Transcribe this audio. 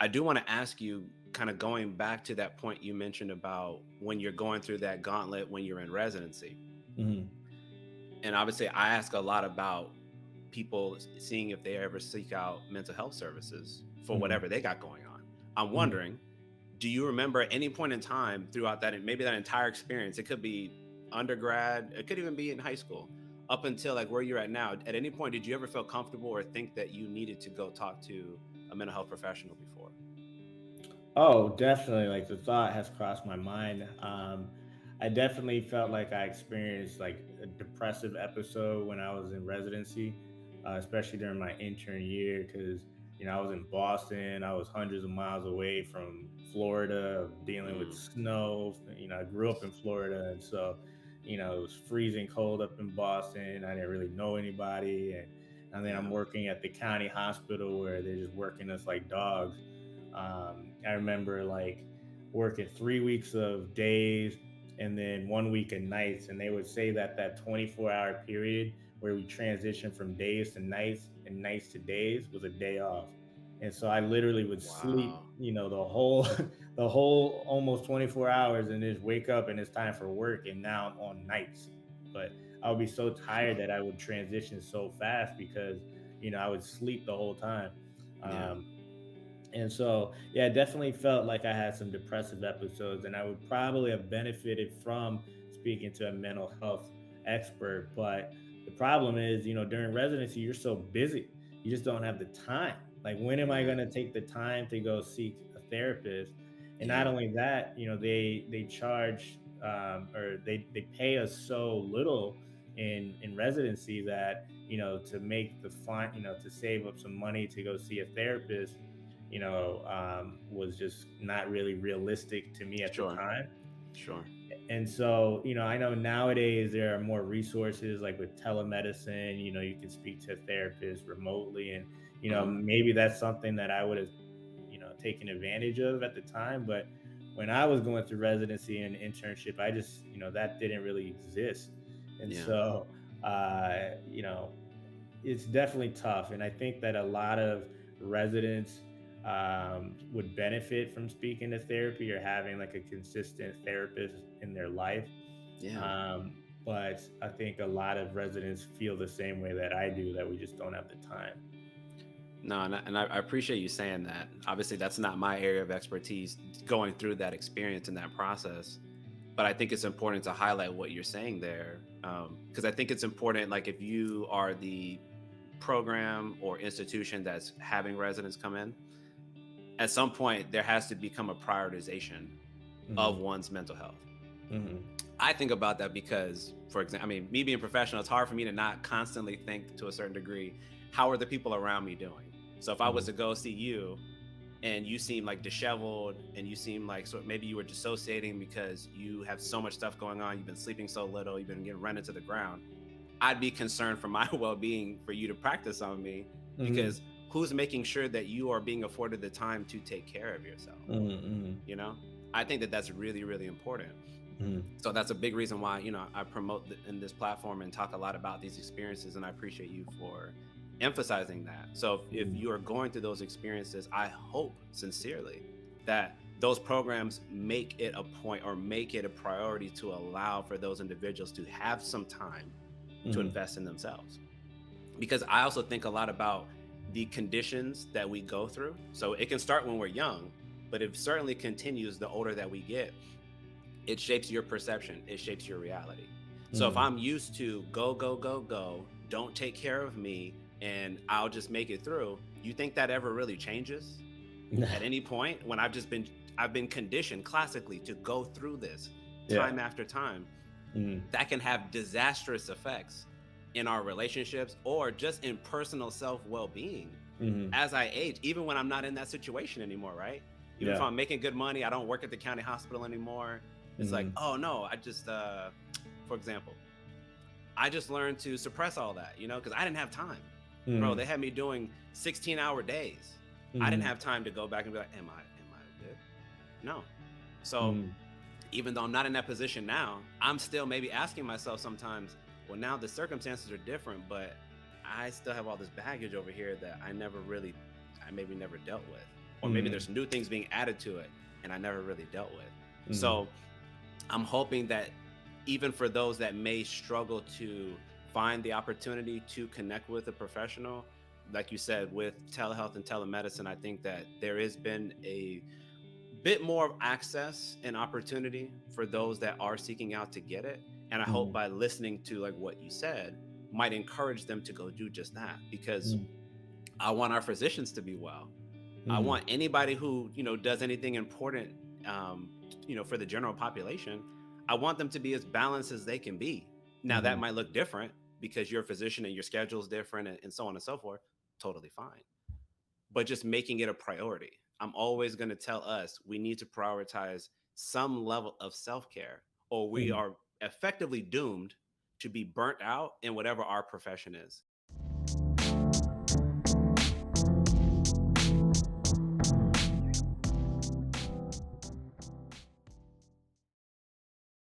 I do want to ask you, kind of going back to that point you mentioned about when you're going through that gauntlet when you're in residency. Mhm. And obviously, I ask a lot about people seeing if they ever seek out mental health services for Mhm. whatever they got going on. I'm Mhm. wondering, do you remember at any point in time throughout that, maybe that entire experience? It could be undergrad, it could even be in high school, up until like where you're at now. At any point, did you ever feel comfortable or think that you needed to go talk to a mental health professional before? Oh, definitely. Like the thought has crossed my mind. I definitely felt like I experienced like a depressive episode when I was in residency, especially during my intern year, because I was in Boston. I was hundreds of miles away from Florida, dealing with Mm, snow. I grew up in Florida, and so it was freezing cold up in Boston. I didn't really know anybody, and then I'm yeah. working at the county hospital where they're just working us like dogs. I remember like working 3 weeks of days and then 1 week of nights. And they would say that that 24-hour period where we transition from days to nights and nights to days was a day off. And so I literally would sleep, Wow. the whole the whole almost 24 hours and just wake up and it's time for work. And now I'm on nights. But I would be so tired that I would transition so fast because, I would sleep the whole time. Yeah. Um, and so, yeah, it definitely felt like I had some depressive episodes, and I would probably have benefited from speaking to a mental health expert. But the problem is, during residency, you're so busy, you just don't have the time. Like, when am I Yeah. going to take the time to go seek a therapist? And not Yeah. only that, they charge or they pay us so little in residency that to make the fine, to save up some money to go see a therapist was just not really realistic to me at the Sure. time. Sure. And so, I know nowadays there are more resources like with telemedicine, you can speak to a therapist remotely. And, Hmm. maybe that's something that I would have, taken advantage of at the time. But when I was going through residency and internship, I just, that didn't really exist. And Yeah. so, it's definitely tough. And I think that a lot of residents would benefit from speaking to therapy or having like a consistent therapist in their life. Yeah. But I think a lot of residents feel the same way that I do, that we just don't have the time. No, and I appreciate you saying that. Obviously, that's not my area of expertise, going through that experience and that process. But I think it's important to highlight what you're saying there, because I think it's important. Like, if you are the program or institution that's having residents come in, at some point there has to become a prioritization of Hmm. one's mental health. Hmm. I think about that because, for example, I mean, me being professional, it's hard for me to not constantly think to a certain degree, how are the people around me doing? So if I was Hmm. to go see you and you seem like disheveled and you seem like sort of maybe you were dissociating because you have so much stuff going on, you've been sleeping so little, you've been getting run into the ground, I'd be concerned for my well-being for you to practice on me, Hmm. because who's making sure that you are being afforded the time to take care of yourself? Hmm. You know, I think that that's really, really important. Hmm. So that's a big reason why, I promote in this platform and talk a lot about these experiences. And I appreciate you for emphasizing that. So if Hmm. you are going through those experiences, I hope sincerely that those programs make it a point or make it a priority to allow for those individuals to have some time to Hmm. invest in themselves. Because I also think a lot about the conditions that we go through. So it can start when we're young, but it certainly continues the older that we get. It shapes your perception, it shapes your reality. So if Hmm. I'm used to go, go, go, go, don't take care of me, and I'll just make it through, you think that ever really changes at any point when I've been conditioned classically to go through this time Yeah. after time? Hmm. That can have disastrous effects in our relationships or just in personal self well-being Hmm. as I age, even when I'm not in that situation anymore, right? Even if Yeah. I'm making good money, I don't work at the county hospital anymore. It's like, Hmm. oh no, I just for example, I just learned to suppress all that, because I didn't have time. Bro, they Hmm. had me doing 16-hour days. I didn't Hmm. have time to go back and be like, am I good? No. So Hmm. even though I'm not in that position now, I'm still maybe asking myself sometimes, well, now the circumstances are different, but I still have all this baggage over here that I maybe never dealt with. or maybe Mm-hmm. there's new things being added to it and I never really dealt with. Mm-hmm. So I'm hoping that even for those that may struggle to find the opportunity to connect with a professional, like you said, with telehealth and telemedicine, I think that there has been a bit more of access and opportunity for those that are seeking out to get it. And I hope Mm-hmm. by listening to like what you said might encourage them to go do just that, because Mm-hmm. I want our physicians to be well. I Mm-hmm. want anybody who, does anything important, for the general population. I want them to be as balanced as they can be. Now that Mm-hmm. might look different because you're a physician and your schedule is different, and so on and so forth. Totally fine. But just making it a priority. I'm always going to tell us we need to prioritize some level of self care, or we Mm-hmm. are effectively doomed to be burnt out in whatever our profession is.